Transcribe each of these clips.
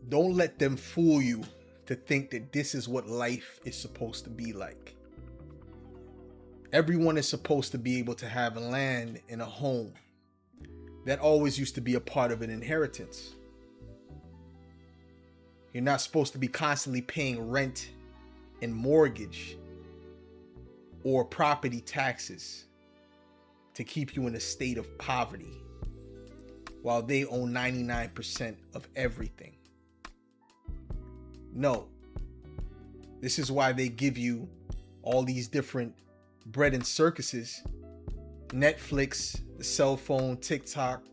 Don't let them fool you to think that this is what life is supposed to be like. Everyone is supposed to be able to have land and a home. That always used to be a part of an inheritance. You're not supposed to be constantly paying rent and mortgage or property taxes to keep you in a state of poverty while they own 99% of everything. No. This is why they give you all these different bread and circuses, Netflix, the cell phone, TikTok,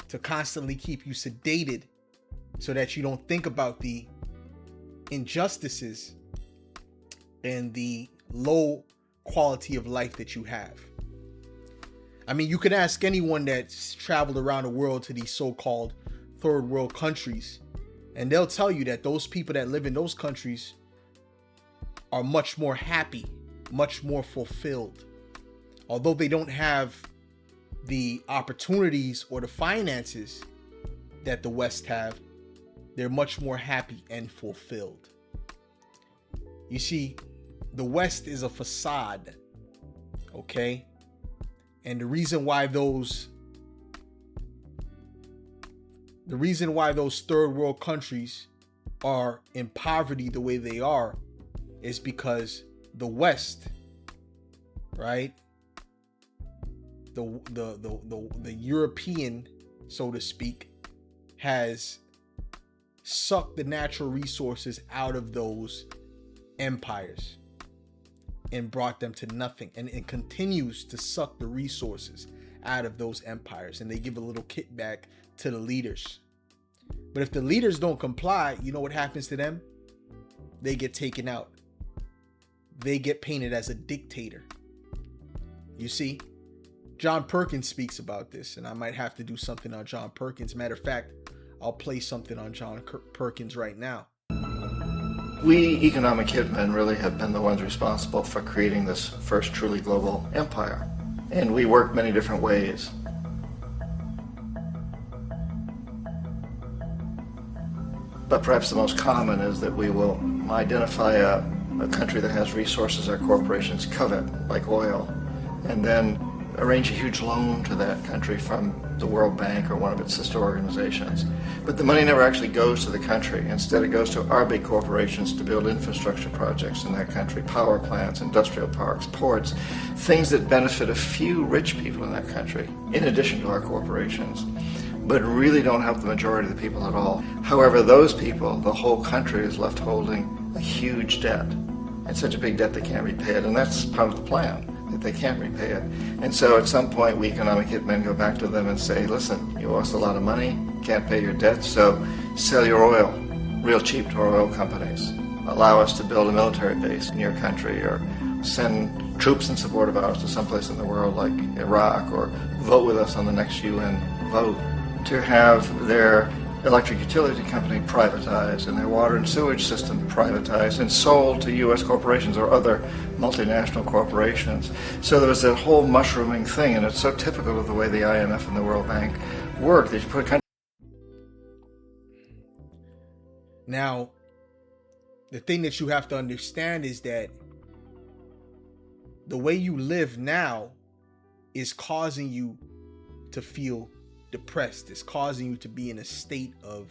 to constantly keep you sedated so that you don't think about the injustices and the low quality of life that you have. I mean, you can ask anyone that's traveled around the world to these so-called third world countries, and they'll tell you that those people that live in those countries are much more happy, much more fulfilled. Although they don't have the opportunities or the finances that the West have, they're much more happy and fulfilled. You see, the West is a facade, okay? And the reason why those third world countries are in poverty the way they are is because the West, right? The European, so to speak, has sucked the natural resources out of those empires and brought them to nothing, and it continues to suck the resources out of those empires, and they give a little kickback to the leaders. But if the leaders don't comply, you know what happens to them? They get taken out. They get painted as a dictator. You see, John Perkins speaks about this, and I might have to do something on John Perkins. Matter of fact, I'll play something on John Perkins right now. We economic hitmen really have been the ones responsible for creating this first truly global empire. And we work many different ways. But perhaps the most common is that we will identify a country that has resources our corporations covet, like oil, and then arrange a huge loan to that country from the World Bank or one of its sister organizations. But the money never actually goes to the country. Instead, it goes to our big corporations to build infrastructure projects in that country, power plants, industrial parks, ports, things that benefit a few rich people in that country, in addition to our corporations, but really don't help the majority of the people at all. However, those people, the whole country is left holding a huge debt. It's such a big debt they can't repay it, and that's part of the plan, that they can't repay it. And so at some point, we economic hitmen go back to them and say, listen, you owe us a lot of money, can't pay your debt, so sell your oil real cheap to our oil companies. Allow us to build a military base in your country, or send troops in support of ours to someplace in the world like Iraq, or vote with us on the next UN vote. To have their electric utility company privatized and their water and sewage system privatized and sold to U.S. corporations or other multinational corporations. So there was that whole mushrooming thing, and it's so typical of the way the IMF and the World Bank work. They put a country. Now, the thing that you have to understand is that the way you live now is causing you to feel depressed. It's causing you to be in a state of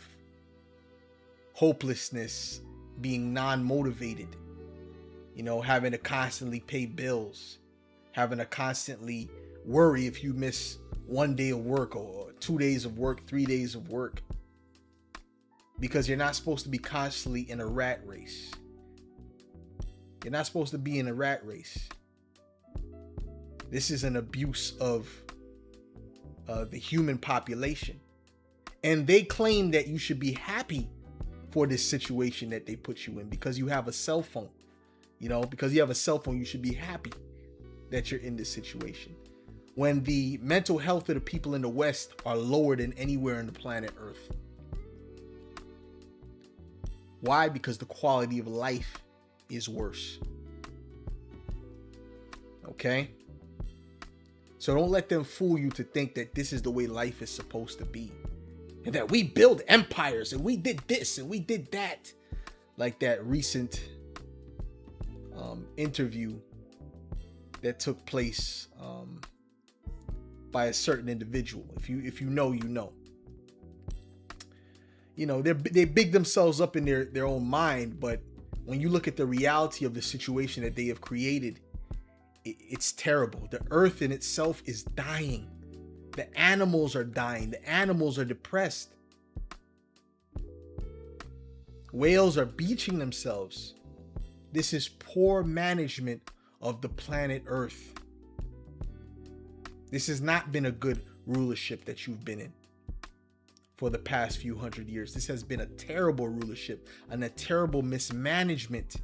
hopelessness, being non-motivated, having to constantly pay bills, having to constantly worry if you miss 1 day of work or 2 days of work, 3 days of work, because you're not supposed to be constantly in a rat race. You're not supposed to be in a rat race. This is an abuse of the human population, and they claim that you should be happy for this situation that they put you in because you have a cell phone. Because you have a cell phone, you should be happy that you're in this situation, when the mental health of the people in the West are lower than anywhere on the planet Earth. Why? Because the quality of life is worse. Okay? So don't let them fool you to think that this is the way life is supposed to be. and that we build empires and we did this and we did that. Like that recent interview that took place by a certain individual. If you know, you know. You know, they big themselves up in their own mind, but when you look at the reality of the situation that they have created, it's terrible. The earth in itself is dying. The animals are dying. The animals are depressed. Whales are beaching themselves. This is poor management of the planet Earth. This has not been a good rulership that you've been in for the past few hundred years. This has been a terrible rulership and a terrible mismanagement.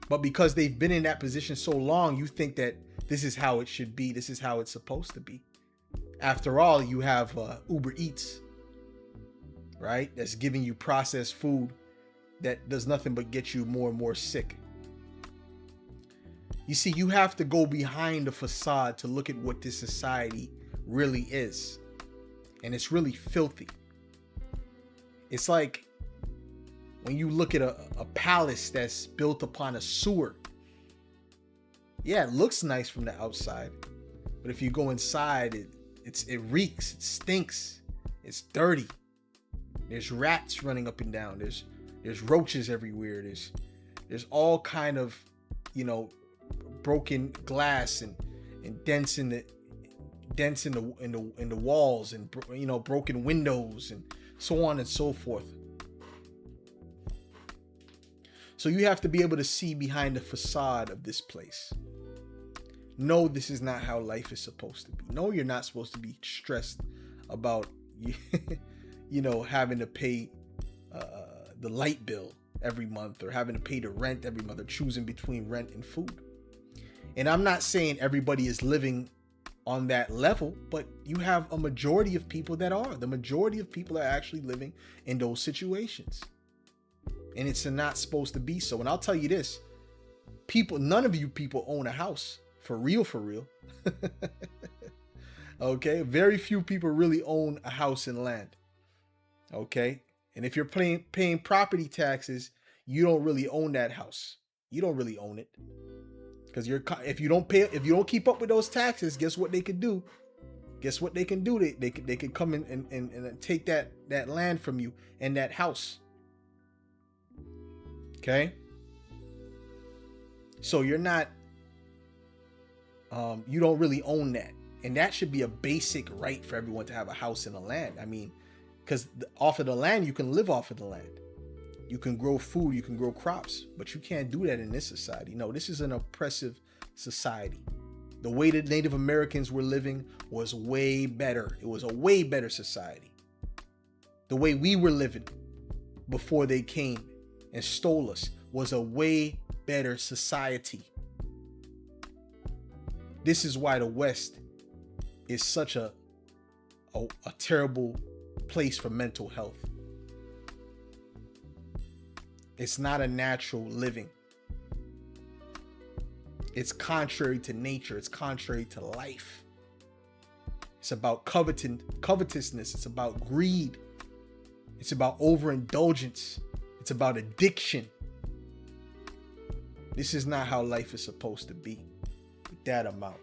But because they've been in that position so long, you think that this is how it should be. This is how it's supposed to be. After all, you have Uber Eats, right? That's giving you processed food that does nothing but get you more and more sick. You see, you have to go behind the facade to look at what this society really is. And it's really filthy. It's like when you look at a palace that's built upon a sewer. Yeah, it looks nice from the outside, but if you go inside, it reeks, it stinks, it's dirty. There's rats running up and down. There's roaches everywhere. There's all kind of, you know, broken glass and dents in the walls, and, you know, broken windows and so on and so forth. So you have to be able to see behind the facade of this place. No, this is not how life is supposed to be. No, you're not supposed to be stressed about, you know, having to pay the light bill every month, or having to pay the rent every month, or choosing between rent and food. And I'm not saying everybody is living on that level, but you have a majority of people that are. The majority of people are actually living in those situations. And it's not supposed to be so. And I'll tell you this, none of you people own a house. For real. Okay. Very few people really own a house and land. Okay. And if you're paying property taxes, you don't really own that house. You don't really own it. Because if you don't keep up with those taxes, guess what they could do? They could come in and take that land from you and that house. Okay. So you're not, you don't really own that. And that should be a basic right for everyone to have a house and a land. I mean, because off of the land, you can live off of the land. You can grow food, you can grow crops, but you can't do that in this society. No, this is an oppressive society. The way that Native Americans were living was way better. It was a way better society. The way we were living before they came and stole us was a way better society. This is why the West is such a terrible place for mental health. It's not a natural living. It's contrary to nature. It's contrary to life. It's about covetousness. It's about greed. It's about overindulgence. It's about addiction. This is not how life is supposed to be. With that, I'm out.